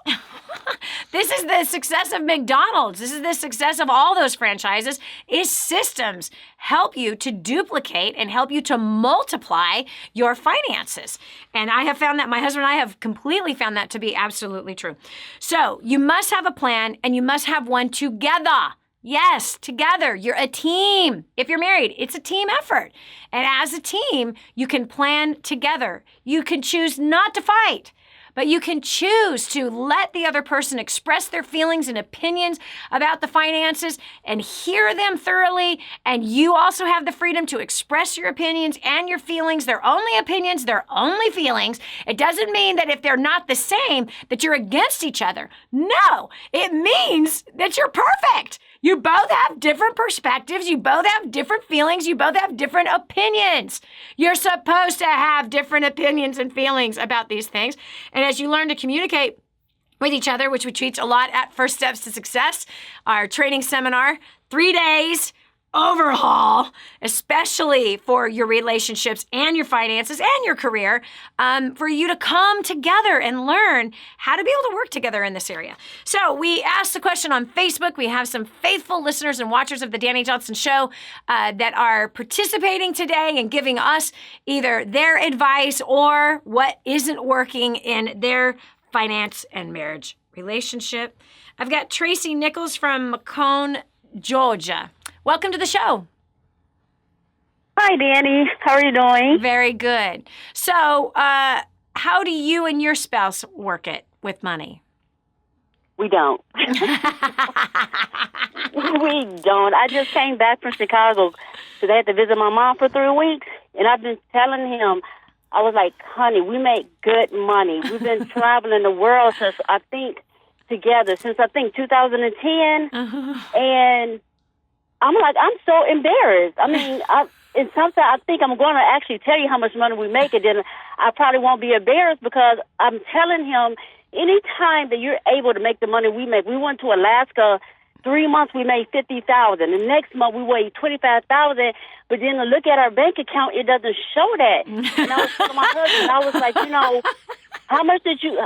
this is the success of McDonald's. This is the success of all those franchises, is systems help you to duplicate and help you to multiply your finances. And I have found that, my husband and I have completely found that to be absolutely true. So you must have a plan, and you must have one together. Yes, together. You're a team. If you're married, it's a team effort. And as a team, you can plan together. You can choose not to fight, but you can choose to let the other person express their feelings and opinions about the finances and hear them thoroughly. And you also have the freedom to express your opinions and your feelings. They're only opinions, they're only feelings. It doesn't mean that if they're not the same, that you're against each other. No, it means that you're perfect. You both have different perspectives. You both have different feelings. You both have different opinions. You're supposed to have different opinions and feelings about these things. And as you learn to communicate with each other, which we teach a lot at First Steps to Success, our training seminar, 3 days, overhaul, especially for your relationships and your finances and your career, for you to come together and learn how to be able to work together in this area. So we asked the question on Facebook. We have some faithful listeners and watchers of the Dani Johnson Show that are participating today and giving us either their advice or what isn't working in their finance and marriage relationship. I've got Tracy Nichols from Macomb, Georgia. Welcome to the show. Hi, Dani. How are you doing? Very good. So, how do you and your spouse work it with money? We don't. We don't. I just came back from Chicago because I had to visit my mom for 3 weeks, and I've been telling him, I was like, honey, we make good money. We've been traveling the world since 2010, and I'm like, I'm so embarrassed. I mean, and sometimes I think I'm going to actually tell you how much money we make, and then I probably won't be embarrassed because I'm telling him anytime that you're able to make the money we make. We went to Alaska 3 months, we made $50,000. The next month, we made $25,000. But then to look at our bank account, it doesn't show that. And I was telling my husband, I was like, how much did you,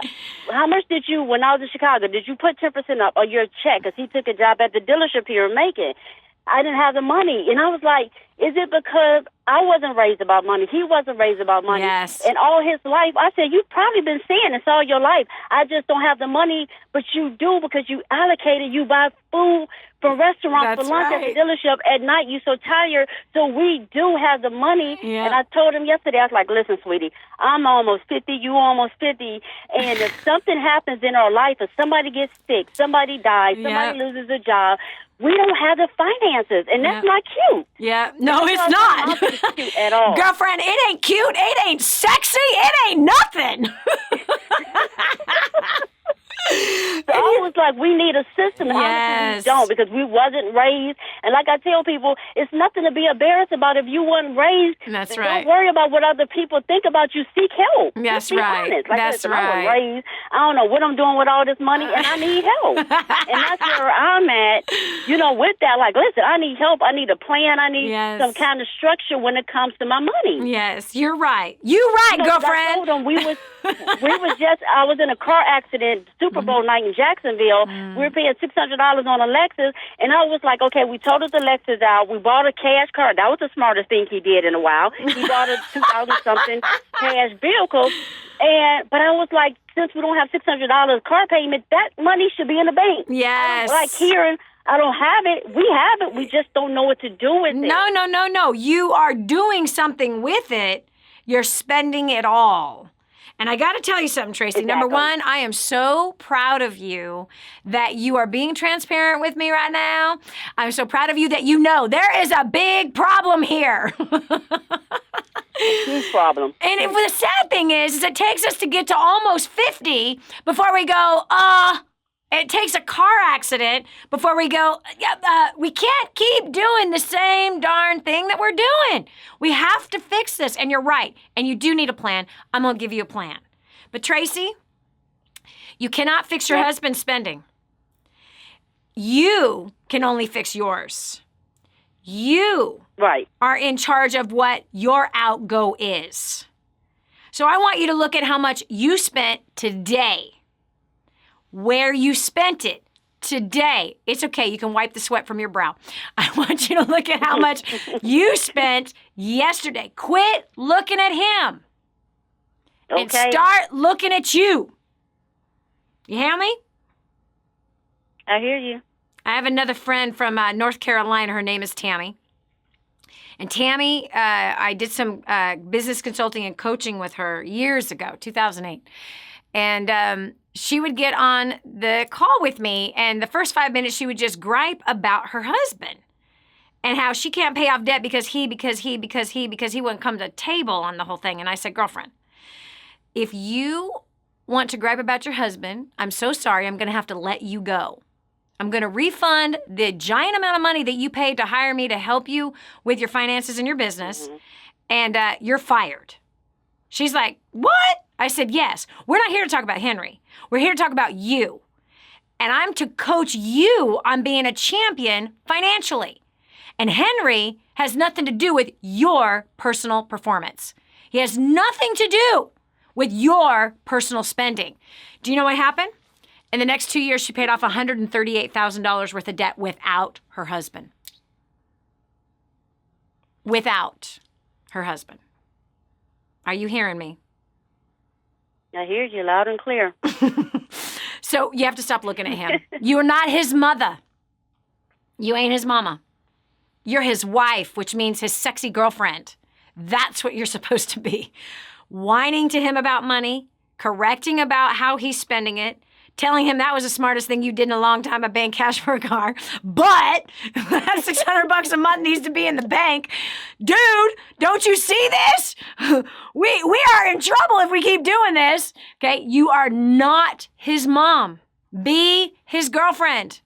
when I was in Chicago, did you put 10% up on your check? Because he took a job at the dealership here in Macon. I didn't have the money. And I was like, is it because I wasn't raised about money? He wasn't raised about money. Yes. And all his life, I said, you've probably been saying this all your life. I just don't have the money, but you do because you allocated, you buy food from restaurants for lunch at the dealership. At night, you're so tired. So we do have the money. Yeah. And I told him yesterday, I was like, listen, sweetie, I'm almost 50, you almost 50. And if something happens in our life, if somebody gets sick, somebody dies, somebody loses a job, we don't have the finances, and that's not cute. Yeah, no, it's not. Cute at all. Girlfriend, it ain't cute, it ain't sexy, it ain't nothing. So I was like, we need a system. And honestly, we don't, because we wasn't raised. And like I tell people, it's nothing to be embarrassed about if you weren't raised. That's right. Don't worry about what other people think about you. Seek help. That's Just be right. honest. Like, That's listen, right. I was raised. I don't know what I'm doing with all this money, and I need help. And that's where I'm at, with that. Like, listen, I need help. I need a plan. I need some kind of structure when it comes to my money. Yes, you're right. You're right, girlfriend. I told them I was in a car accident, Super Bowl night in Jacksonville. We were paying $600 on a Lexus, and I was like, okay, we totaled the Lexus out. We bought a cash car. That was the smartest thing he did in a while. He bought a 2000-something cash vehicle, but I was like, since we don't have $600 car payment, that money should be in the bank. Yes. Like hearing, I don't have it. We have it. We just don't know what to do with it. No. You are doing something with it. You're spending it all. And I got to tell you something, Tracy. Exactly. Number one, I am so proud of you that you are being transparent with me right now. I'm so proud of you that there is a big problem here. Huge problem. And the sad thing is it takes us to get to almost 50 before we go, it takes a car accident before we go, we can't keep doing the same darn thing that we're doing. We have to fix this. And you're right. And you do need a plan. I'm going to give you a plan. But Tracy, you cannot fix your husband's spending. You can only fix yours. You are in charge of what your outgo is. So I want you to look at how much you spent today, where you spent it today. It's okay. You can wipe the sweat from your brow. I want you to look at how much you spent yesterday. Quit looking at him and start looking at you. You hear me? I hear you. I have another friend from North Carolina. Her name is Tammy. And Tammy, I did some business consulting and coaching with her years ago, 2008. And she would get on the call with me, and the first 5 minutes she would just gripe about her husband and how she can't pay off debt because he wouldn't come to the table on the whole thing. And I said, girlfriend, if you want to gripe about your husband, I'm so sorry, I'm going to have to let you go. I'm going to refund the giant amount of money that you paid to hire me to help you with your finances and your business, and you're fired. She's like, what? I said, yes. We're not here to talk about Henry. We're here to talk about you. And I'm to coach you on being a champion financially. And Henry has nothing to do with your personal performance. He has nothing to do with your personal spending. Do you know what happened? In the next 2 years, she paid off $138,000 worth of debt without her husband. Without her husband. Are you hearing me? I hear you loud and clear. So you have to stop looking at him. You're not his mother. You ain't his mama. You're his wife, which means his sexy girlfriend. That's what you're supposed to be. Whining to him about money, correcting about how he's spending it, telling him that was the smartest thing you did in a long time, paying cash for a car. But that $600 a month needs to be in the bank. Dude, don't you see this? We are in trouble if we keep doing this. Okay, you are not his mom. Be his girlfriend.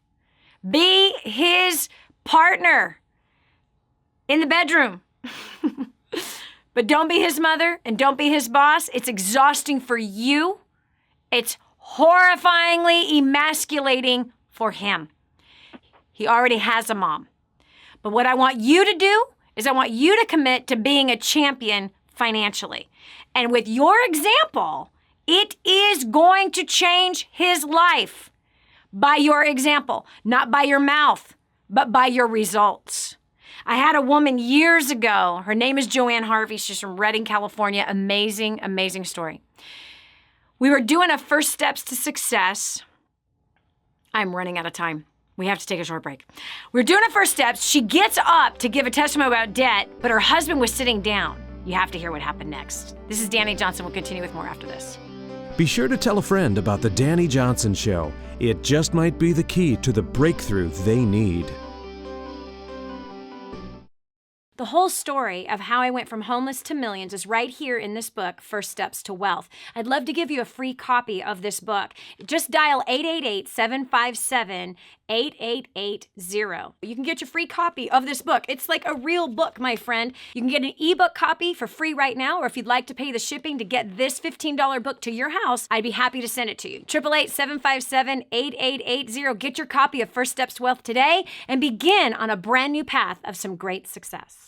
Be his partner in the bedroom. But don't be his mother and don't be his boss. It's exhausting for you. It's horrifyingly emasculating for him. He already has a mom. But what I want you to do is I want you to commit to being a champion financially. And with your example, it is going to change his life by your example, not by your mouth, but by your results. I had a woman years ago. Her name is Joanne Harvey. She's from Redding, California. Amazing, amazing story. We were doing a first steps to success. I'm running out of time. We have to take a short break. We're doing a first steps. She gets up to give a testimony about debt, but her husband was sitting down. You have to hear what happened next. This is Dani Johnson. We'll continue with more after this. Be sure to tell a friend about the Dani Johnson Show. It just might be the key to the breakthrough they need. The whole story of how I went from homeless to millions is right here in this book, First Steps to Wealth. I'd love to give you a free copy of this book. Just dial 888-757-8880. You can get your free copy of this book. It's like a real book, my friend. You can get an ebook copy for free right now, or if you'd like to pay the shipping to get this $15 book to your house, I'd be happy to send it to you. 888-757-8880. Get your copy of First Steps to Wealth today and begin on a brand new path of some great success.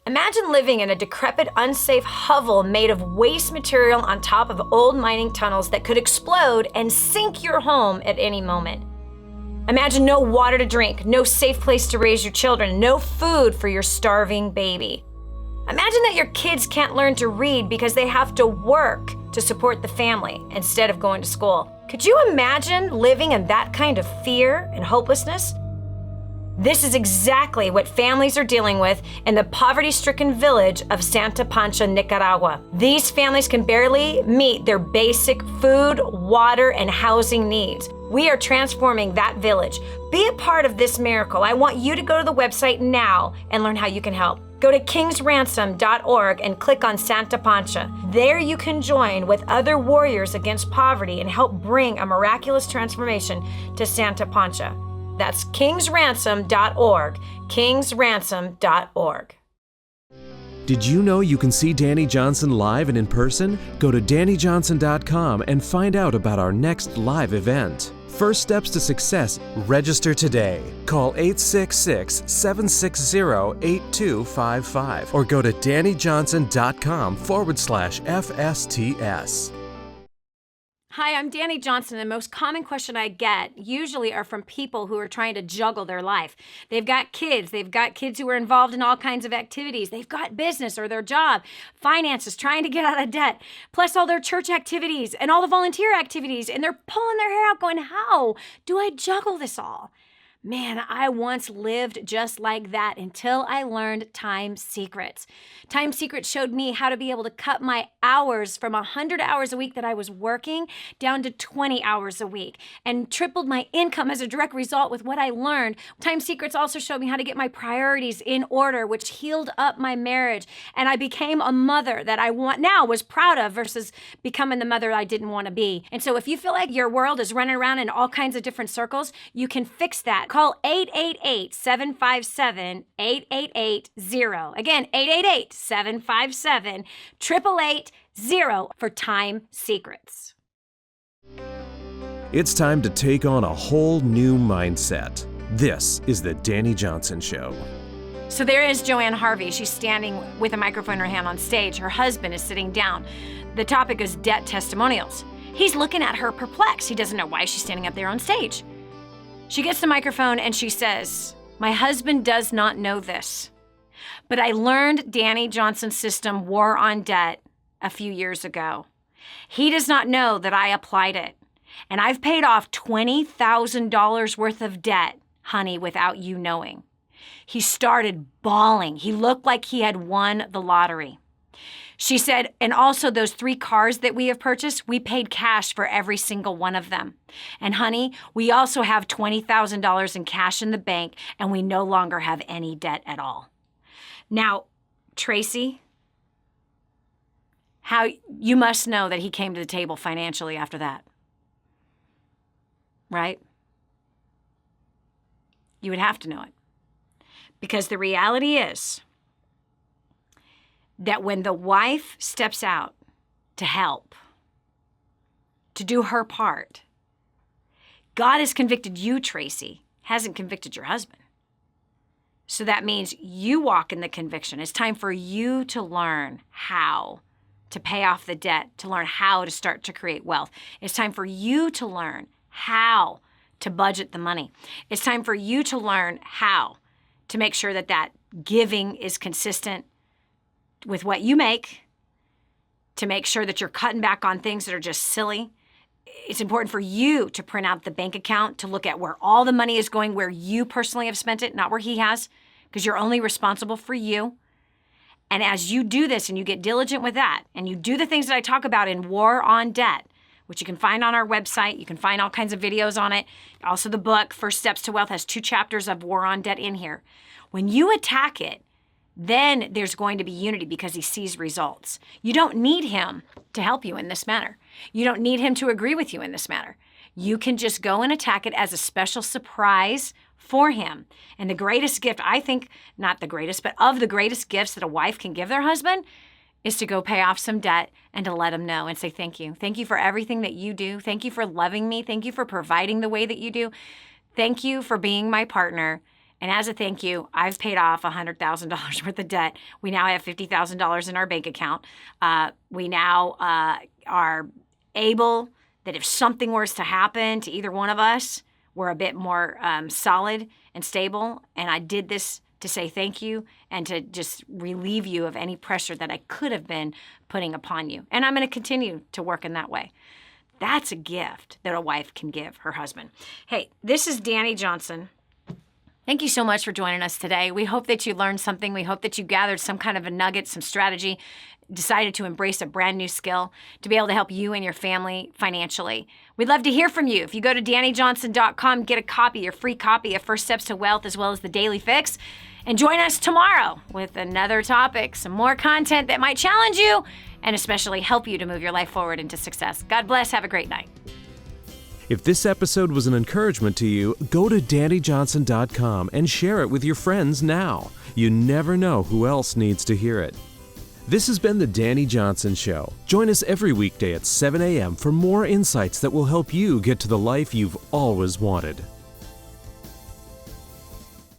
Imagine living in a decrepit, unsafe hovel made of waste material on top of old mining tunnels that could explode and sink your home at any moment. Imagine no water to drink, no safe place to raise your children, no food for your starving baby. Imagine that your kids can't learn to read because they have to work to support the family instead of going to school. Could you imagine living in that kind of fear and hopelessness? This is exactly what families are dealing with in the poverty-stricken village of Santa Pancha, Nicaragua. These families can barely meet their basic food, water, and housing needs. We are transforming that village. Be a part of this miracle. I want you to go to the website now and learn how you can help. Go to kingsransom.org and click on Santa Pancha. There you can join with other warriors against poverty and help bring a miraculous transformation to Santa Pancha. That's kingsransom.org, kingsransom.org. Did you know you can see Dani Johnson live and in person? Go to DaniJohnson.com and find out about our next live event. First Steps to Success. Register today. Call 866-760-8255 or go to DaniJohnson.com/FSTS. Hi, I'm Dani Johnson. The most common question I get usually are from people who are trying to juggle their life. They've got kids who are involved in all kinds of activities. They've got business or their job, finances, trying to get out of debt, plus all their church activities and all the volunteer activities. And they're pulling their hair out going, how do I juggle this all? Man, I once lived just like that until I learned Time Secrets. Time Secrets showed me how to be able to cut my hours from 100 hours a week that I was working down to 20 hours a week and tripled my income as a direct result with what I learned. Time Secrets also showed me how to get my priorities in order, which healed up my marriage. And I became a mother that I was proud of versus becoming the mother I didn't want to be. And so if you feel like your world is running around in all kinds of different circles, you can fix that. Call 888-757-8880. Again, 888-757-8880 for Time Secrets. It's time to take on a whole new mindset. This is the Dani Johnson Show. So there is Joanne Harvey. She's standing with a microphone in her hand on stage. Her husband is sitting down. The topic is debt testimonials. He's looking at her perplexed. He doesn't know why she's standing up there on stage. She gets the microphone and she says, "My husband does not know this, but I learned Dani Johnson's system, War on Debt, a few years ago. He does not know that I applied it, and I've paid off $20,000 worth of debt, honey, without you knowing." He started bawling. He looked like he had won the lottery. She said, and also those 3 cars that we have purchased, we paid cash for every single one of them. And honey, we also have $20,000 in cash in the bank, and we no longer have any debt at all. Now, Tracy, how you must know that he came to the table financially after that, right? You would have to know it. Because the reality is that when the wife steps out to help, to do her part, God has convicted you, Tracy, hasn't convicted your husband. So that means you walk in the conviction. It's time for you to learn how to pay off the debt, to learn how to start to create wealth. It's time for you to learn how to budget the money. It's time for you to learn how to make sure that that giving is consistent with what you make, to make sure that you're cutting back on things that are just silly. It's important for you to print out the bank account, to look at where all the money is going, where you personally have spent it, not where he has, because you're only responsible for you. And as you do this and you get diligent with that, and you do the things that I talk about in War on Debt, which you can find on our website, you can find all kinds of videos on it. Also the book, First Steps to Wealth, has 2 chapters of War on Debt in here. When you attack it, then there's going to be unity because he sees results. You don't need him to help you in this matter. You don't need him to agree with you in this matter. You can just go and attack it as a special surprise for him. And the greatest gift, I think, not the greatest, but of the greatest gifts that a wife can give their husband is to go pay off some debt and to let him know and say, thank you. Thank you for everything that you do. Thank you for loving me. Thank you for providing the way that you do. Thank you for being my partner. And as a thank you, I've paid off $100,000 worth of debt. We now have $50,000 in our bank account. We now are able that if something was to happen to either one of us, we're a bit more solid and stable. And I did this to say thank you and to just relieve you of any pressure that I could have been putting upon you. And I'm going to continue to work in that way. That's a gift that a wife can give her husband. Hey, this is Dani Johnson. Thank you so much for joining us today. We hope that you learned something. We hope that you gathered some kind of a nugget, some strategy, decided to embrace a brand new skill to be able to help you and your family financially. We'd love to hear from you. If you go to DaniJohnson.com, get a copy, your free copy of First Steps to Wealth, as well as the Daily Fix. And join us tomorrow with another topic, some more content that might challenge you and especially help you to move your life forward into success. God bless. Have a great night. If this episode was an encouragement to you, go to DaniJohnson.com and share it with your friends now. You never know who else needs to hear it. This has been the Dani Johnson Show. Join us every weekday at 7 a.m. for more insights that will help you get to the life you've always wanted.